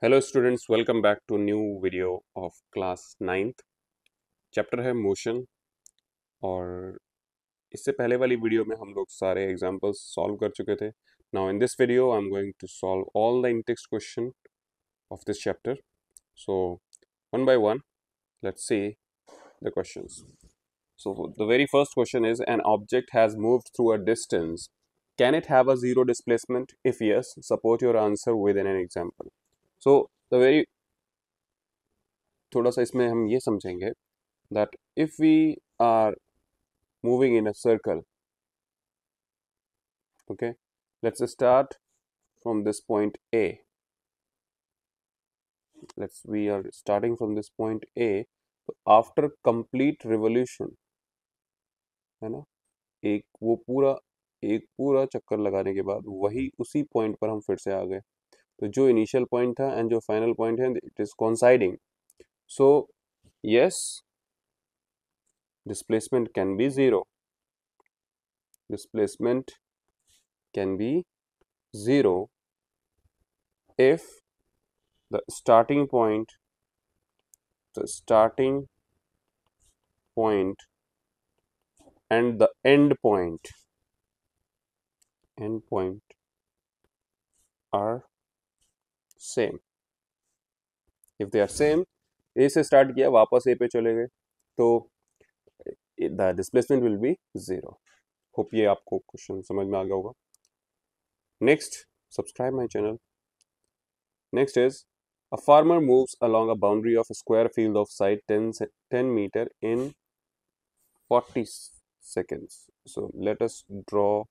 Hello students, welcome back to new video of class ninth. Chapter है motion. और इससे पहले वाली वीडियो में हम लोग सारे एग्जांपल्स सॉल्व कर चुके थे। Now in this video I am going to solve all the in text question of this chapter. So one by one let's see the questions. So the very first question is, an object has moved through a distance. Can it have a zero displacement? If yes, support your answer within an example. So the very थोड़ा सा इसमें हम ये समझेंगे that if we are moving in a circle, okay, let's start from this point A. We are starting from this point A. तो after complete revolution, है ना, एक पूरा चक्कर लगाने के बाद वही उसी पॉइंट पर हम फिर से आ गए। तो जो इनिशियल पॉइंट था एंड जो फाइनल पॉइंट है, it is coinciding. So yes, displacement can be zero. Displacement can be zero if the starting point and the end point are same. If they are same, A से start किया, वापस A पे चले गए, तो the displacement will be zero. Hope ये आपको question समझ में आ गया होगा. Next, subscribe my channel. Next is, a farmer moves along a boundary of a square field of side 10 meter in 40 seconds. So let us draw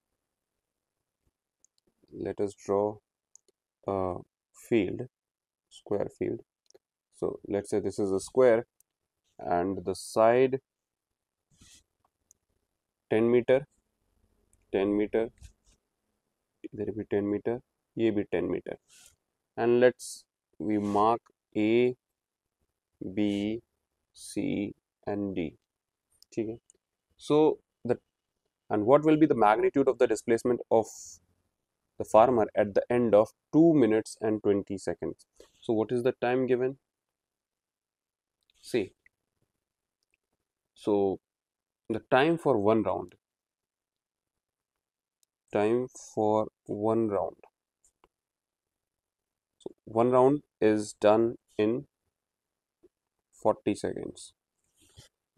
a field, square field. So let's say this is a square and the side 10 meter, इधर भी 10 metre, ये भी 10 metre, and we mark A, B, C and D. ठीक है. So what will be the magnitude of the displacement of the farmer at the end of 2 minutes and 20 seconds? So what is the time given? See, so the time for one round so one round is done in 40 seconds.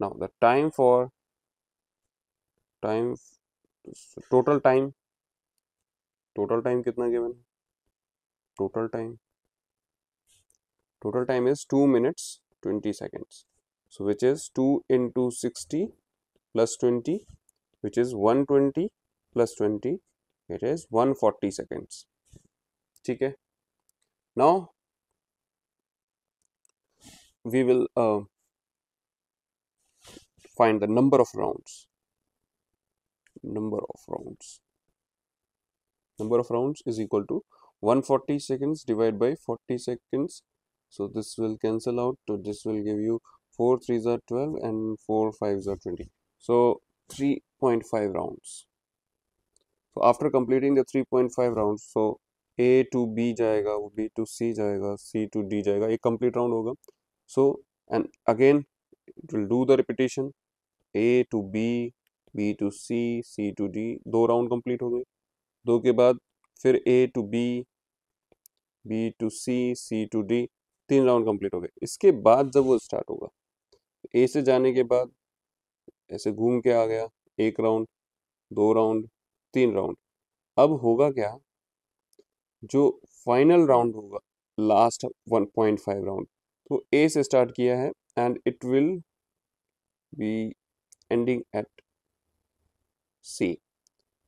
Now the time total time कितना given? Total time is 2 minutes 20 seconds. So which is 2 into 60 plus 20, which is 120 plus 20, it is 140 seconds. ठीक है. Now we will find the number of rounds. Number of rounds is equal to 140 seconds divided by 40 seconds. So this will cancel out. So this will give you 4 3s are 12 and 4 5s are 20. So 3.5 rounds. So after completing the 3.5 rounds, so A to B जाएगा, वो B to C जाएगा, C to D जाएगा, एक complete round होगा. So and again it will do the repetition. A to B, B to C, C to D, 2 round complete हो गए. 2 के बाद फिर A to B, B to C, C to D, 3 round complete हो गए. इसके बाद जब वो स्टार्ट होगा, A से जाने के बाद ऐसे घूम के आ गया, 1 राउंड, 2 राउंड, 3 राउंड. अब होगा क्या, जो फाइनल राउंड होगा, लास्ट 1.5 राउंड, तो A से स्टार्ट किया है and it will be ending at C.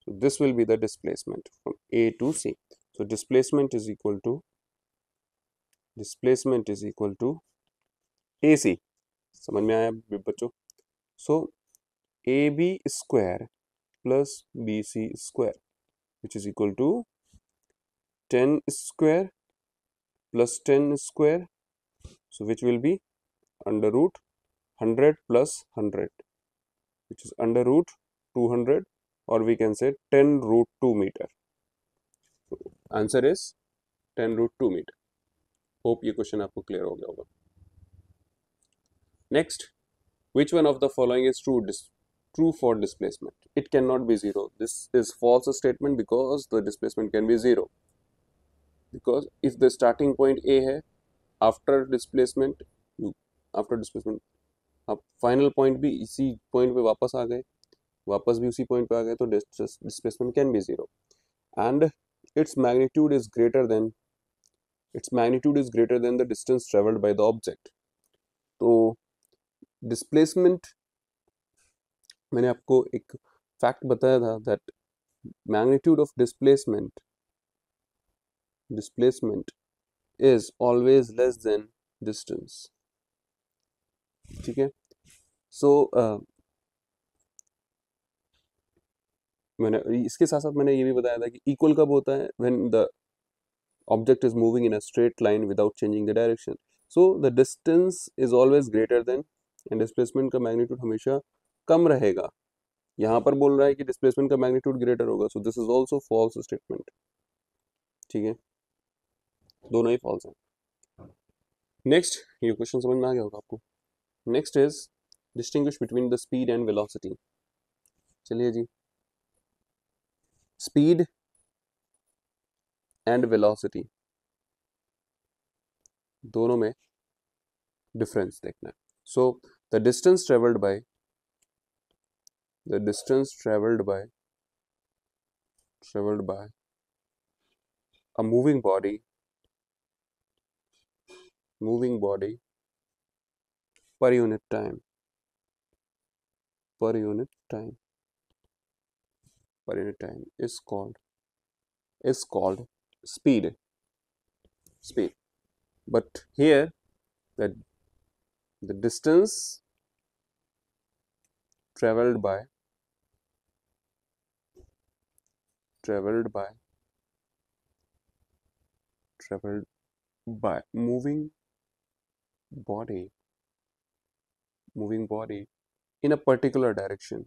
So this will be the displacement from A to C. So displacement is equal to AC. समझ में आया बच्चों? So AB square plus BC square, which is equal to 10 square plus 10 square. So which will be under root 100 plus 100, which is under root 200, or we can say 10 root 2 meter. So answer is 10 root 2 meter. Hope ये question आपको clear हो गया होगा. Next, which one of the following is true for displacement? It cannot be 0. This is false statement because the displacement can be 0. Because if the starting point A है, after displacement you after displacement आप final point भी इसी point पे वापस आ गए, वापस भी उसी point पे आ गए, तो displacement can be 0. And its magnitude is greater than the distance traveled by the object. तो displacement, मैंने आपको एक fact बताया था that magnitude of displacement is always less than distance. ठीक है. So मैंने इसके साथ साथ मैंने ये भी बताया था कि इक्वल कब होता है, when the object is moving in a straight line without changing the direction. So the distance is always greater than, and displacement का magnitude हमेशा कम रहेगा. यहाँ पर बोल रहा है कि displacement का magnitude greater होगा, so this is also false statement. ठीक है, दोनों ही false हैं. नेक्स्ट, ये क्वेश्चन समझ में आ गया होगा आपको. Next is distinguish between the speed and velocity. चलिए जी, स्पीड एंड वेलोसिटी दोनों में डिफरेंस देखना है. So the distance travelled by a moving body per unit time is called speed. But here the distance traveled by moving body in a particular direction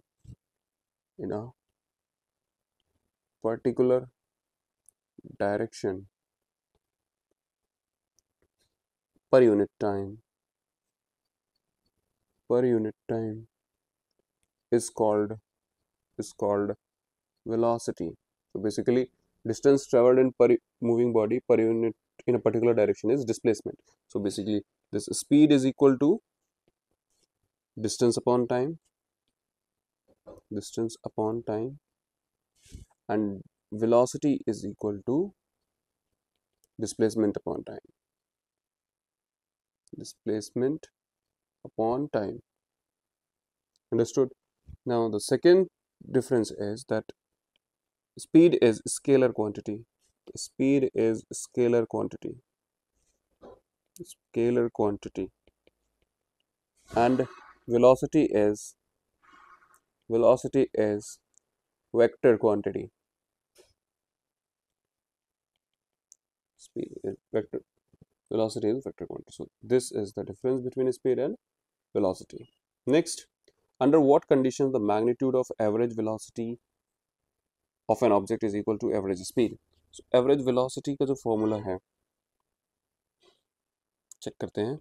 per unit time is called velocity. So basically, distance traveled in per moving body per unit in a particular direction is displacement. So basically, this speed is equal to distance upon time, and velocity is equal to displacement upon time. Understood? Now the second difference is that speed is scalar quantity. And velocity is vector quantity. Velocity is vector quantity. So this is the difference between speed and velocity. Next, under what conditions the magnitude of average velocity of an object is equal to average speed? So average velocity का जो formula है, check करते हैं.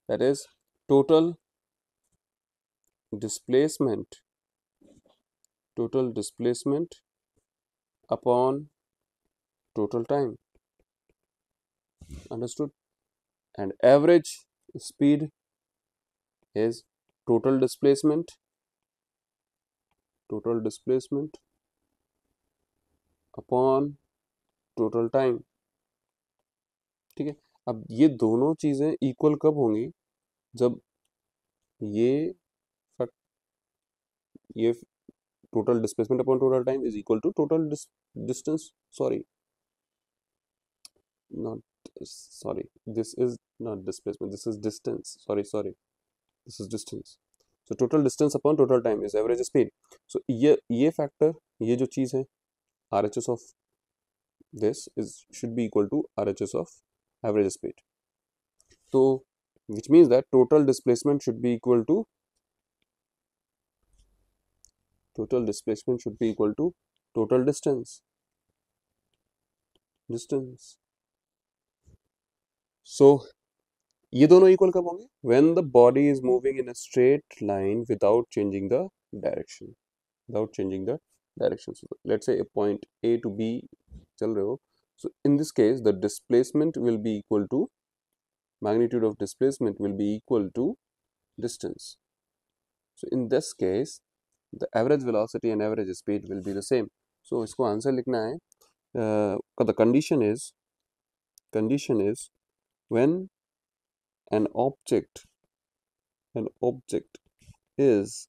That is total displacement upon total time. Understood? And average speed is total displacement upon total time. ठीक है. अब ये दोनों चीजें इक्वल कब होंगी? जब ये total displacement upon total time is equal to total distance. This is not displacement, this is distance. This is distance. So total distance upon total time is average speed. So ये factor, ये जो चीज है, RHS of this should be equal to RHS of average speed. So which means that total displacement should be equal to total distance. सो ये दोनों equal कब होंगे? When the body is moving in a straight line without changing the direction, without changing the direction. So let's say a point A to B चल रहे हो. So in this case the displacement will be equal to, magnitude of displacement will be equal to distance. So in this case the average velocity and average speed will be the same. So इसको answer लिखना है. The condition is when an object is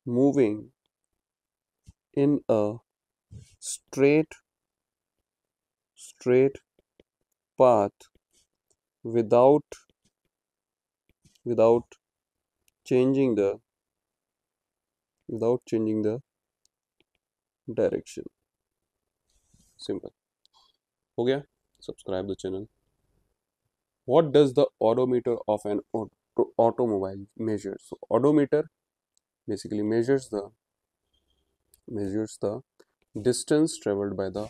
moving in a straight path without without changing the direction. Simple. हो गया. Subscribe the channel. What does the odometer of an automobile measure? So odometer basically measures the distance traveled by the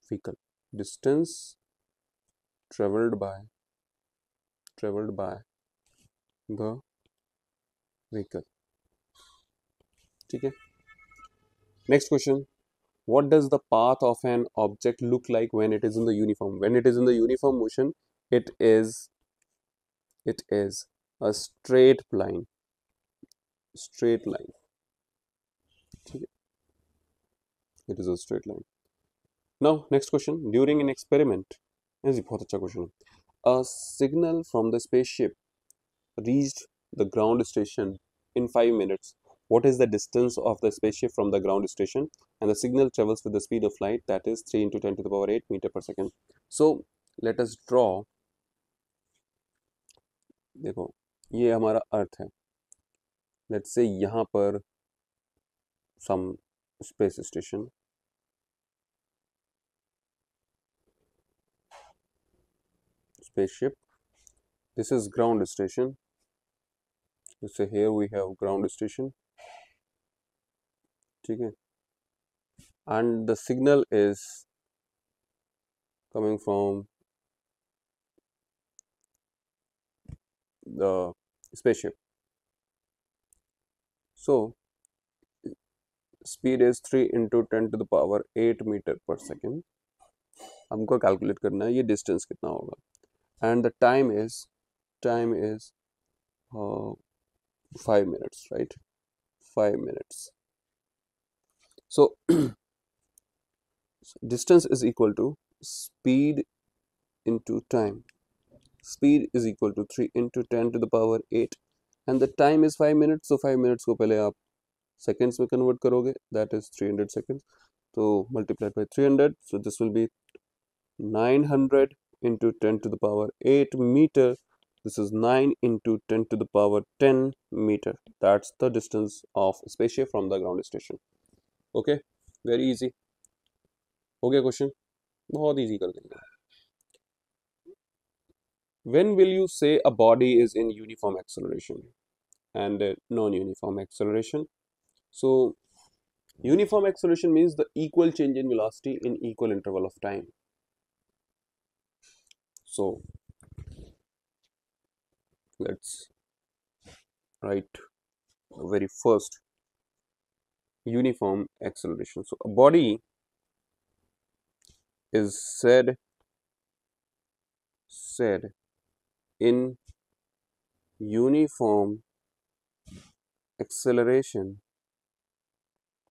vehicle. Distance traveled by the vehicle. ठीक है. Next question. What does the path of an object look like when it is in the uniform? When it is in the uniform motion, it is a straight line. ठीक है. It is a straight line. Now next question. During an experiment, ऐसी बहुत अच्छा question है. A signal from the spaceship reached the ground station in 5 minutes. What is the distance of the spaceship from the ground station? And the signal travels with the speed of light, that is 3 into 10 to the power 8 meter per second. So let us draw. देखो ये हमारा अर्थ है. Let's say यहाँ पर some space station, spaceship. This is ground station. Let's say here we have ground station. ठीक है. And the signal is coming from the spaceship. So speed is 3 into 10 to the power 8 meter per second. हमको calculate करना है ये distance कितना होगा. And the time is 5 minutes, right? 5 minutes. So distance is equal to speed into time. Speed is equal to 3 into 10 to the power 8 and the time is 5 minutes. So 5 minutes को पहले आप seconds में convert करोगे, that is 300 seconds. So multiplied by 300, so this will be 900 into 10 to the power 8 meter. This is 9 into 10 to the power 10 meter. That's the distance of spaceship from the ground station. Okay, very easy. हो गया question, बहुत easy कर देंगे. When will you say a body is in uniform acceleration and non-uniform acceleration? So uniform acceleration means the equal change in velocity in equal interval of time. So let's write very first uniform acceleration. So a body is said in uniform acceleration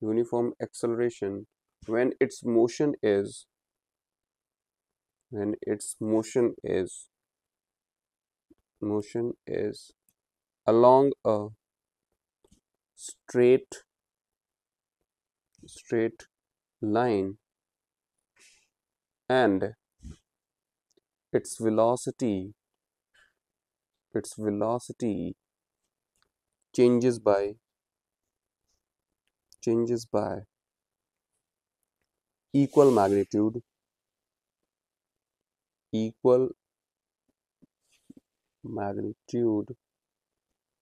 when its motion is along a straight line and its velocity changes by equal magnitude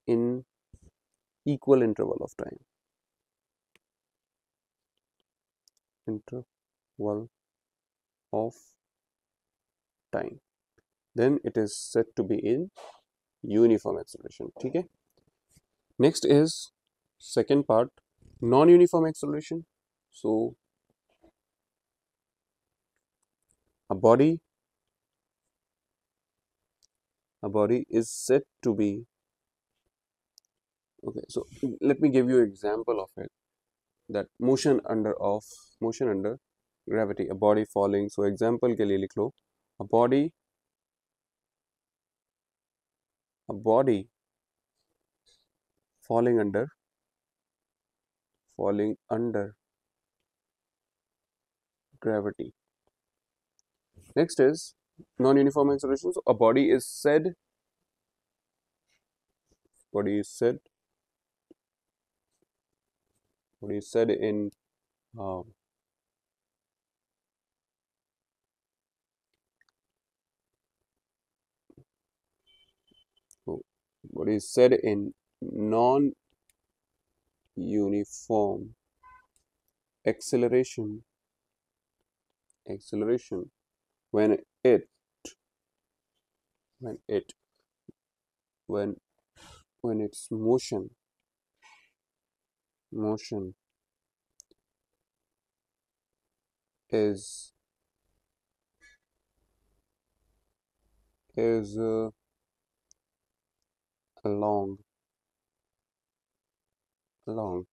in equal interval of time. then it is said to be in uniform acceleration. ठीक है. Next is second part, non-uniform acceleration. So a body is said to be, okay, so let me give you an example of it, that motion under gravity, a body falling. So example के लिए लिख लो, a body falling under gravity. Next is non-uniform acceleration. So a body is said in uh, so body is said in non-uniform acceleration when it when it when when its motion is along along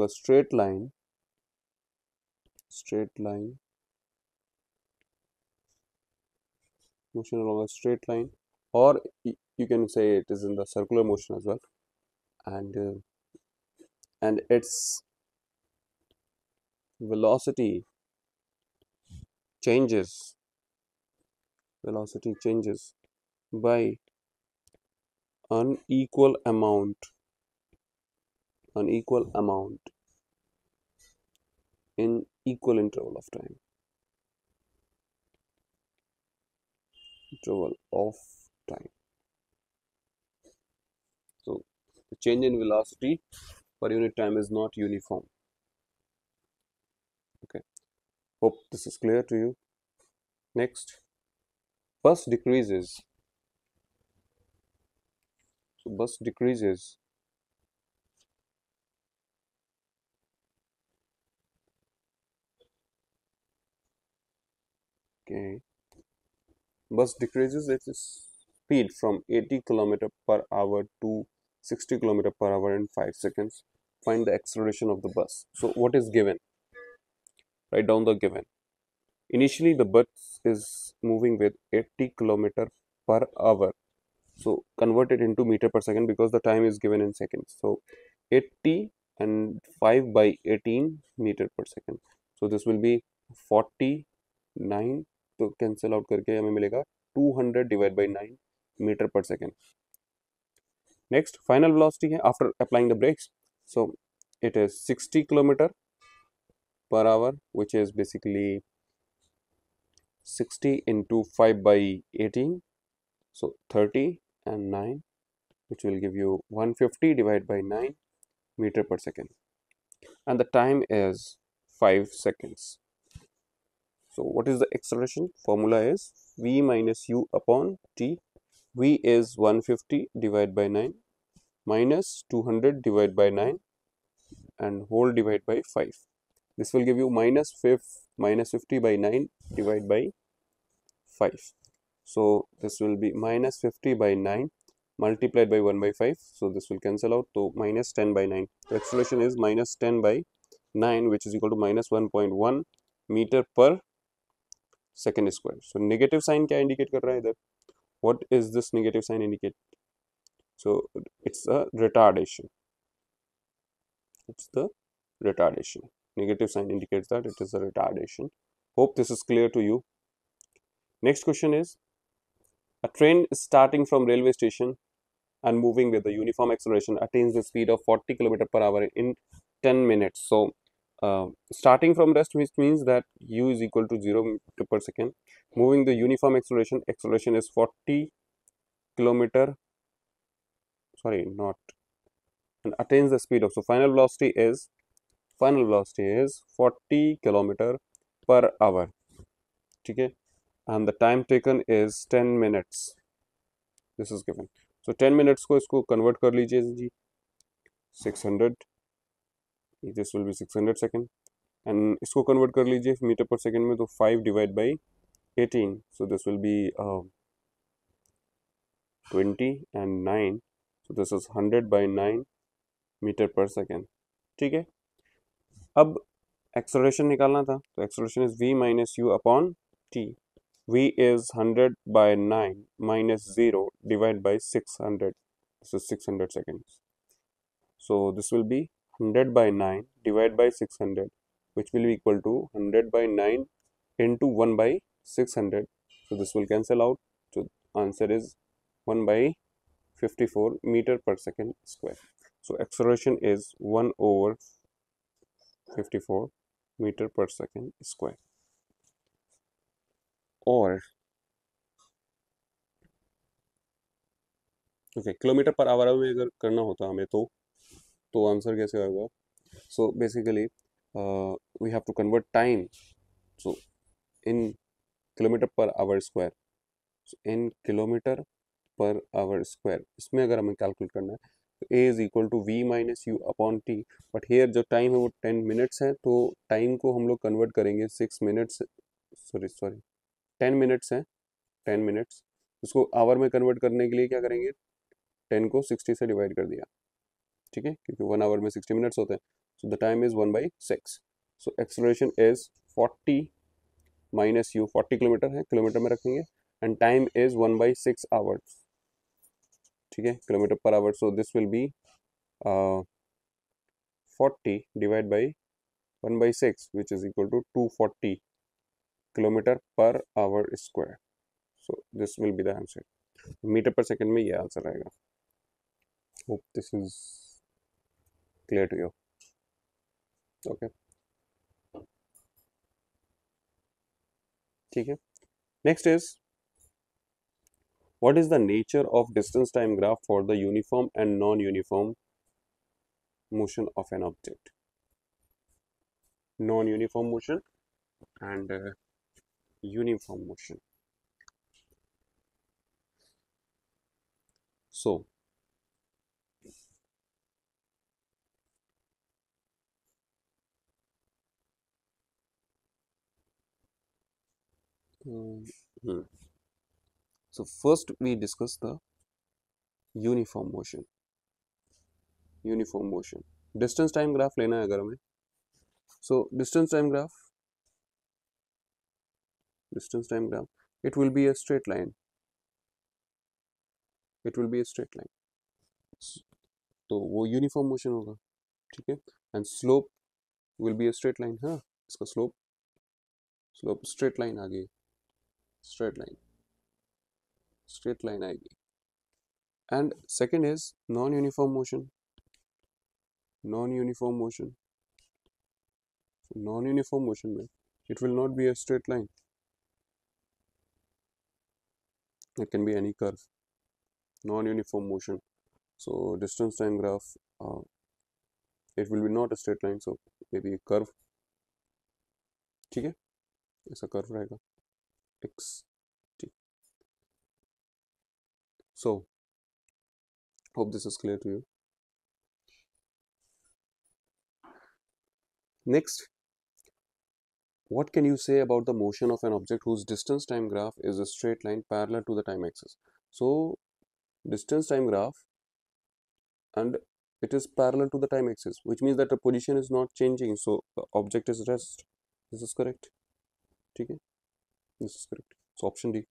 a straight line motion along a straight line, or you can say it is in the circular motion as well, and its velocity changes by unequal amount in equal interval of time. So the change in velocity per unit time is not uniform. Okay, hope this is clear to you. Next, bus decreases. So bus decreases okay bus decreases its speed from 80 km per hour to 60 km per hour in 5 seconds. Find the acceleration of the bus. So what is given? Write down the given. Initially the bus is moving with 80 km per hour. So convert it into meter per second because the time is given in seconds. So 80 and 5 by 18 meter per second. So this will be 49. तो cancel out करके हमें मिलेगा 200 divided by 9 meter per second. Next, final velocity है after applying the brakes. So it is 60 km per hour, which is basically 60 into 5 by 18. So 30 and 9, which will give you 150 divided by 9 meter per second. And the time is 5 seconds. So what is the acceleration? Formula is V minus U upon T. V is 150 divided by 9 minus 200 divided by 9 and whole divided by 5. This will give you minus 50 by 9 divided by 5. So this will be minus 50 by 9 multiplied by 1 by 5. So this will cancel out to minus 10 by 9. The acceleration is minus 10 by 9, which is equal to minus 1.1 meter per second square. So negative sign क्या indicate कर रहा है इधर? What is this negative sign indicate? So it's a retardation. Negative sign indicates that it is a retardation. Hope this is clear to you. Next question is, a train starting from railway station and moving with the uniform acceleration attains the speed of 40 km per hour in 10 minutes. So starting from rest, which means that u is equal to 0 meter per second. Moving the uniform acceleration is 40 kilometer, sorry, not, and attains the speed of, so final velocity is 40 kilometer per hour. ठीक है, and the time taken is 10 minutes. This is given. So 10 minutes को इसको convert कर लीजिए जी 600. This will be 600 second. And इसको convert कर लीजिए metre per second में, तो 5 divide by 18. So this will be 20 and 9. So this is 100 by 9 metre per second. ठीक है. अब एक्सेलरेशन निकालना था, तो acceleration is v minus u upon t. v is 100 by 9 minus 0 divided by 600. This is 600 seconds. So this will be 100 by 9 divided by 600, which will be equal to 100 by 9 into 1 by 600. So this will cancel out. So answer is 1 by 54 meter per second square. So acceleration is 1 over 54 meter per second square. और okay, kilometre per hour में अगर करना होता हमें तो answer कैसे आएगा? So basically we have to convert time. So in kilometre per hour square, in kilometre per hour square, इसमें अगर हमें कैलकुलेट करना है तो a is equal to v minus u upon t. But here जो time है वो 10 minutes है, तो टाइम को हम लोग कन्वर्ट करेंगे 6 मिनट्स, सॉरी 10 मिनट्स है, 10 मिनट्स. उसको आवर में कन्वर्ट करने के लिए क्या करेंगे, 10 को 60 से डिवाइड कर दिया. ठीक है, क्योंकि 1 आवर में 60 मिनट्स होते हैं. So the time is 1/6. So acceleration is 40 minus you, 40 kilometre है, किलोमीटर में रखेंगे, एंड टाइम इज 1/6 आवर्स. ठीक है, kilometre per hour. So this will be 40 divide by 1/6, which is equal to 240 kilometre per hour square. So this will be the answer. Metre per second में ये answer आएगा. Hope this is clear to you. Okay, ठीक है. Next is, what is the nature of distance time graph for the uniform and non-uniform motion of an object? Non-uniform motion and uniform motion. So so first we discuss the uniform motion. Uniform motion, distance time graph लेना है अगर हमें. So distance time graph, it will be a straight line. It will be a straight line. तो वो uniform motion होगा. ठीक है, and slope will be a straight line. हाँ, इसका स्लोप स्ट्रेट लाइन आ गई, स्ट्रेट लाइन आएगी. And second is non uniform motion. Non uniform motion में it will not be a straight line. It can be any curve. Non uniform motion, so distance time graph, it will be not a straight line, so maybe a curve. ठीक है, ऐसा curve रहेगा x t. So hope this is clear to you. Next, what can you say about the motion of an object whose distance time graph is a straight line parallel to the time axis? So distance time graph and it is parallel to the time axis, which means that the position is not changing, so the object is rest. This is correct. ठीक है, this is correct. So option D.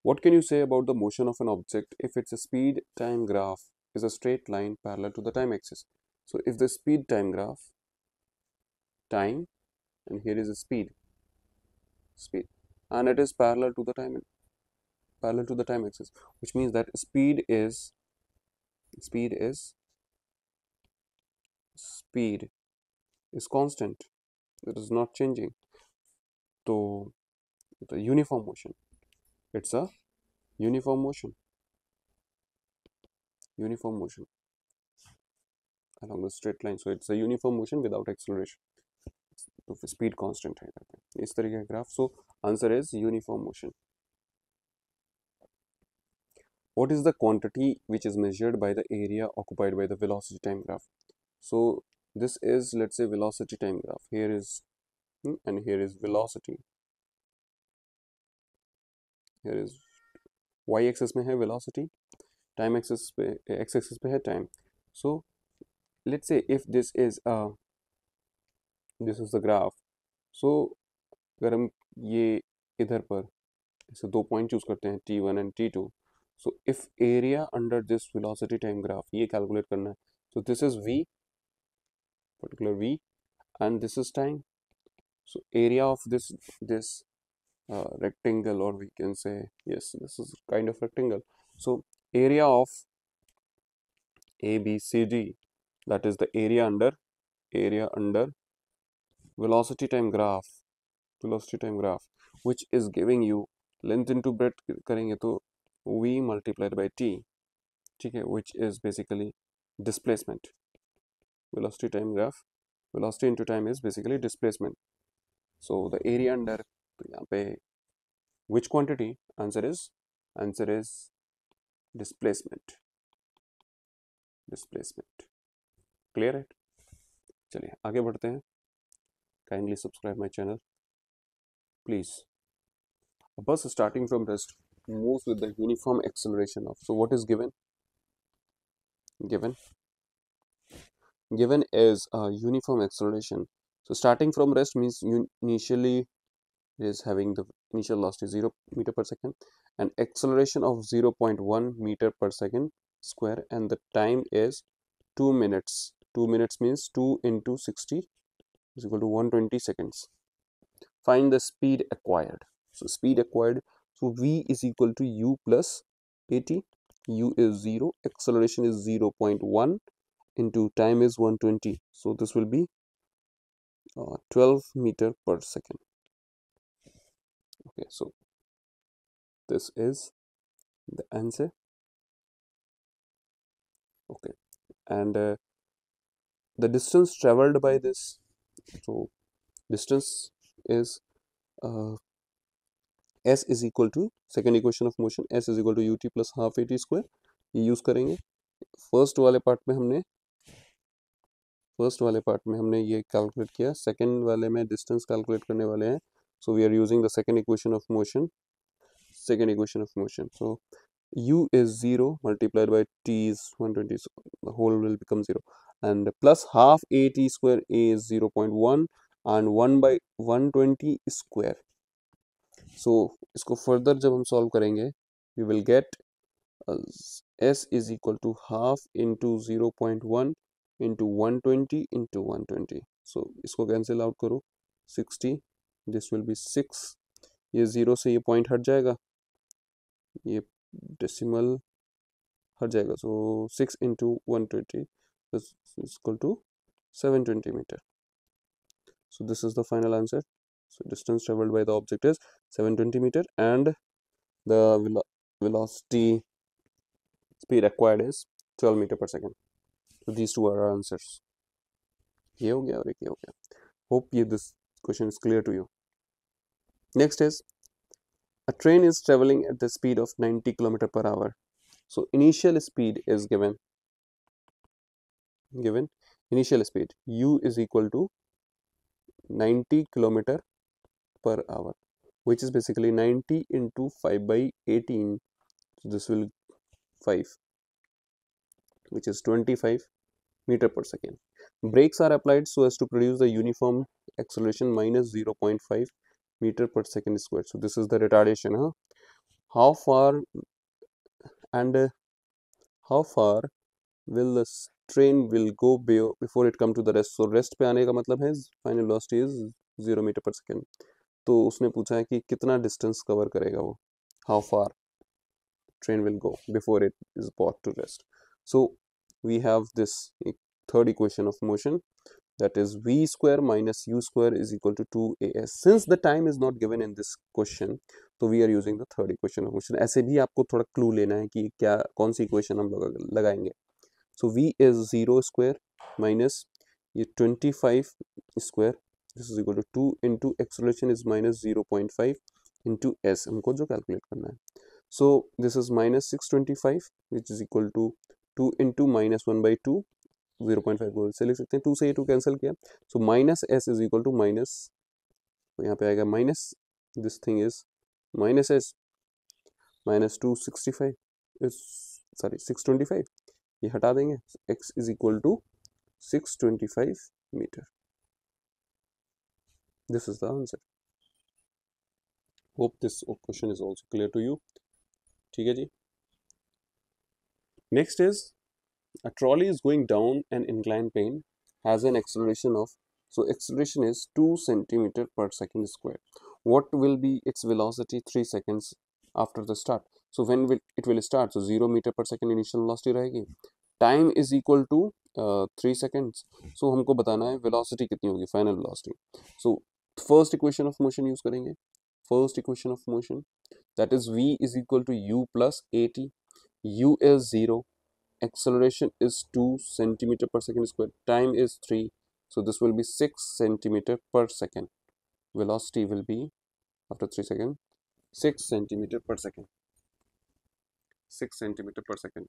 What can you say about the motion of an object if its speed time graph is a straight line parallel to the time axis? So if the speed time graph, time, and here is a speed, and it is parallel to the time axis, which means that speed is constant. It is not changing. So the uniform motion, it's a uniform motion along the straight line. So it's a uniform motion without acceleration. तो speed constant है, इस तरीके का graph. So Answer is uniform motion. What is the quantity which is measured by the area occupied by the velocity time graph? So this is, let's say, velocity time graph. Here is and here is velocity. Here is y axis में है velocity, time axis पे x axis पे है time. So let's say if this is the graph. So अगर हम ये इधर पर जैसे दो पॉइंट चूज करते हैं t1 and t2. So if area under this velocity time graph ये कैलकुलेट करना है. So this is v, particular v, and this is time. So area of this rectangle, or we can say, yes, this is kind of rectangle. So area of ABCD, that is the area under velocity time graph, which is giving you length into breadth करेंगे तो v multiplied by t, ठीक है, which is basically displacement. Velocity time graph, velocity into time is basically displacement. So the area under, तो यहाँ पे which quantity? Answer is displacement. Clear it? चलिए आगे बढ़ते हैं. Kindly subscribe my channel, please. A bus starting from rest moves with the uniform acceleration of. So what is given? Given is a uniform acceleration. So starting from rest means initially is having the initial velocity 0 meter per second and acceleration of 0.1 meter per second square, and the time is 2 minutes. 2 minutes means 2 into 60 is equal to 120 seconds. Find the speed acquired. So speed acquired, so v is equal to u plus at. U is 0, acceleration is 0.1 into time is 120. So this will be 12 meter per second. Okay, so this is the answer. Okay, and the distance traveled by this, so distance is s is equal to, second equation of motion, s is equal to ut plus half at square. ये use करेंगे. First वाले part में हमने ये calculate किया. Second वाले में distance calculate करने वाले हैं. So we are using the second equation of motion. So u is 0 multiplied by t is 120, so the whole will become 0, and plus half at square is 0.1 and 1 by 120 square. So इसको further जब हम solve करेंगे we will get s is equal to half into 0.1 into 120 into 120. So इसको cancel out करो. 60, this will be 6. ये 0 से ये point हट जाएगा, ये डेसिमल हट जाएगा. सो 6 into 120 is equal to 720 meter. So this is the final answer. So distance traveled by the object is 720 meter and the velocity speed acquired is 12 meter per second. So these two are our answers. ये हो गया और एक ये हो गया. Hope this question is clear to you. Next is, a train is traveling at the speed of 90 km per hour. So initial speed is given. Initial speed u is equal to 90 km per hour, which is basically 90 into 5 by 18. So this will 5, which is 25 meter per second. Brakes are applied so as to produce the uniform acceleration minus 0.5 meter per second square. So this is the retardation. How far will the train will go before it come to the rest? So rest पे आने का मतलब है final velocity is 0 meter per second. तो उसने पूछा है कि कितना distance cover करेगा वो. How far train will go before it is brought to rest. So we have this third equation of motion, that is v square minus u square is equal to 2as. Since the time is not given in this question, तो we are using the third equation of motion. ऐसे भी आपको थोड़ा clue लेना है कि क्या कौन सी equation हम लगाएंगे. So v is 0 square minus ये 25 square this is equal to 2 into acceleration is minus 0.5 into S, हमको जो कैलकुलेट करना है. So this is minus 625 which is equal to 2 into minus 1/2, 0.5 को से लिख सकते हैं, 2 से ये 2 कैंसिल किया. So minus S is equal to minus, यहाँ पे आएगा minus, this thing is minus S minus 265 is, sorry 625, ये हटा देंगे. x is equal to 625 metre. This is the answer. Hope this question is also clear to you. ठीक है जी. Next is a trolley is going down an inclined plane, has an acceleration of, so acceleration is 2 centimeter per second square. What will be its velocity 3 seconds after the start? So when will it will start? So 0 meter per second initial velocity रहेगी. Time is equal to 3 seconds. So हमको बताना है velocity कितनी होगी, final velocity. So first equation of motion use करेंगे. First equation of motion, that is v is equal to u plus at. U is 0. Acceleration is 2 centimeter per second square. Time is 3. So this will be 6 centimeter per second. Velocity will be after 3 seconds 6 centimeter per second. 6 centimeter per second.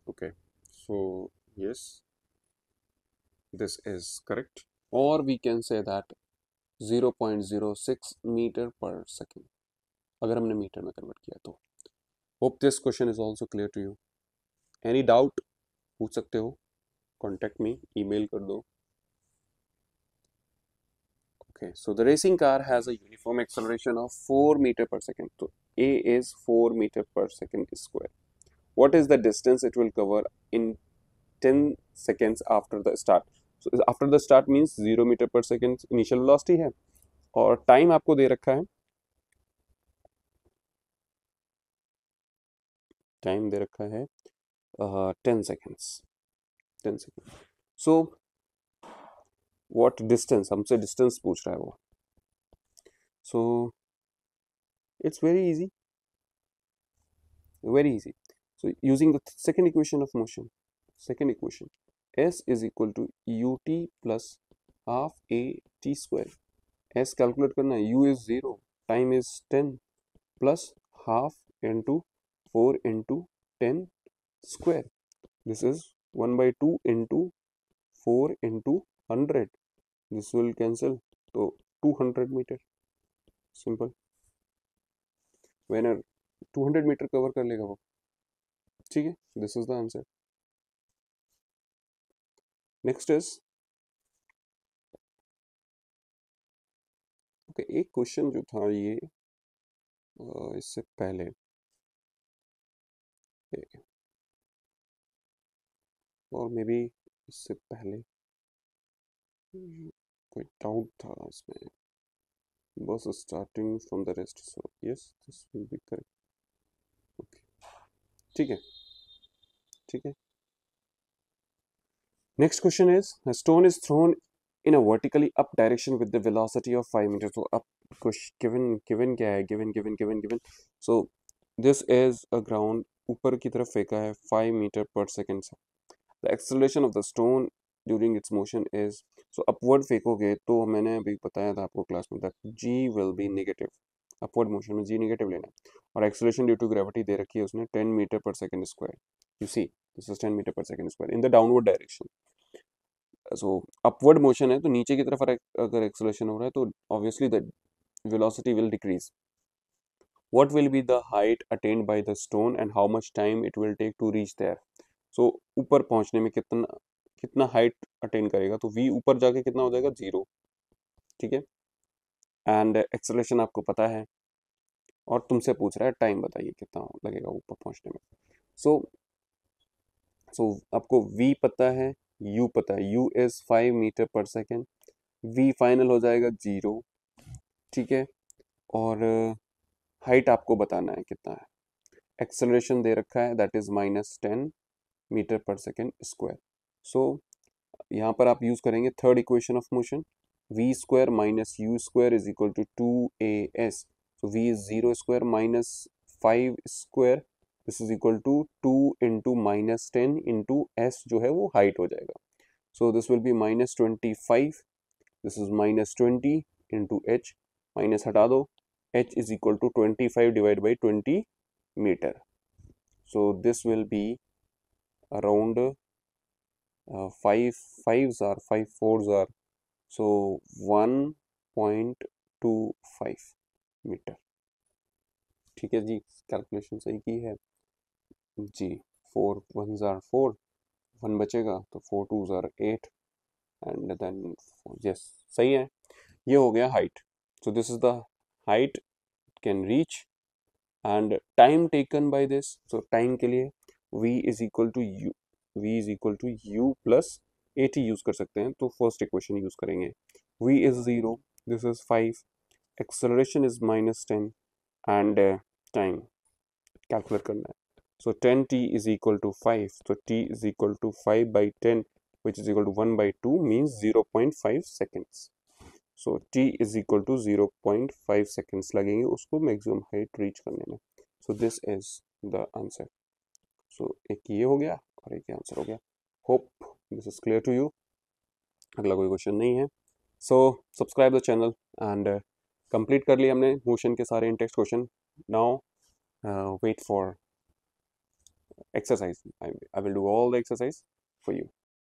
Okay. So yes, this is correct. Or we can say that 0.06 meter per second. अगर हमने metre में convert किया तो. Hope this question is also clear to you. Any doubt पूछ सकते हो, contact me, email कर दो. Okay, so the racing car has a uniform acceleration of 4 meter per second. So A is 4 meter per second square. What is the distance it will cover in 10 seconds after the start? So after the start means 0 meter per second initial velocity है और time आपको दे रखा है, time दे रखा है 10 seconds. 10 seconds. So what distance, हमसे distance पूछ रहा है वो. So it's very easy. Very easy. So using the second equation of motion, second equation, S is equal to ut plus half a t square. S calculate करना है, u is 0, time is 10 plus half into 4 into 10 square. This is 1/2 into 4 into 100. This will cancel. So 200 meter. Simple. When 200 meter cover कर लेगा वो. ठीक है. This is the answer. Next is okay. एक question जो था ये इससे पहले, और मे बी इससे पहले कोई डाउट था इसमें, बस starting from the rest. So yes, this will B correct. Okay, ठीक है. ठीक है. Next question is a stone is thrown in a vertically up direction with the velocity of 5 meters. So up given क्या है, given. So this is a ground, ऊपर की तरफ फेंका है 5 मीटर पर सेकेंड से. The acceleration of the stone during its motion is, so upward फेंकोगे तो मैंने अभी बताया था आपको क्लास में that g will be negative. upward motion में g नेगेटिव लेना है. और acceleration due to gravity दे रखी है उसने 10 metre per second square. You see, this is 10 metre per second square in the downward direction. So upward motion है तो नीचे की तरफ अगर acceleration हो रहा है तो obviously the velocity will decrease. What will be the height attained by the stone and how much time it will take to reach there? So ऊपर पहुंचने में कितना हाइट अटेन करेगा, तो v ऊपर जाके कितना हो जाएगा, 0. ठीक है. एंड एक्सेलरेशन आपको पता है और तुमसे पूछ रहा है टाइम बताइए कितना लगेगा ऊपर पहुंचने में. सो आपको v पता है, u पता है, u is 5 metre per second, v final हो जाएगा 0. ठीक है. और हाइट आपको बताना है कितना है. एक्सेलरेशन दे रखा है that is -10 metre per second square. So यहाँ पर आप यूज करेंगे third equation of motion, v square minus u square is equal to 2as. So v is 0 square minus 5 square, this is equal to 2 into -10 into s जो है वो height हो जाएगा. So this will be minus 25. This is minus 20 into h. Minus हटा दो. H is equal to 25 divided by 20 meter. So this will be around 5 5s are 5 4s are so 1.25 metre. ठीक है जी, calculation सही की है जी. 4 1s are 4, 1 बचेगा तो 4 2s are 8 and then yes सही है. ये हो गया height. So this is the height can reach and time taken by this. So time के लिए v is equal to u plus at use कर सकते हैं. तो फर्स्ट इक्वेशन यूज करेंगे. v is 0, this is 5, acceleration is -10 and time calculate करना है. So 10t is equal to 5. So t is equal to 5 by 10, which is equal to 1 by 2, means 0.5 seconds. So t is equal to 0.5 seconds लगेंगे उसको maximum height reach करने में. So this is the answer. So एक ये हो गया और एक आंसर हो गया. Hope this is clear to you. अगला कोई क्वेश्चन नहीं है. So subscribe the channel and complete कर लिए हमने मोशन के सारे in-text question. Now wait for exercise. I will do all the exercise for you.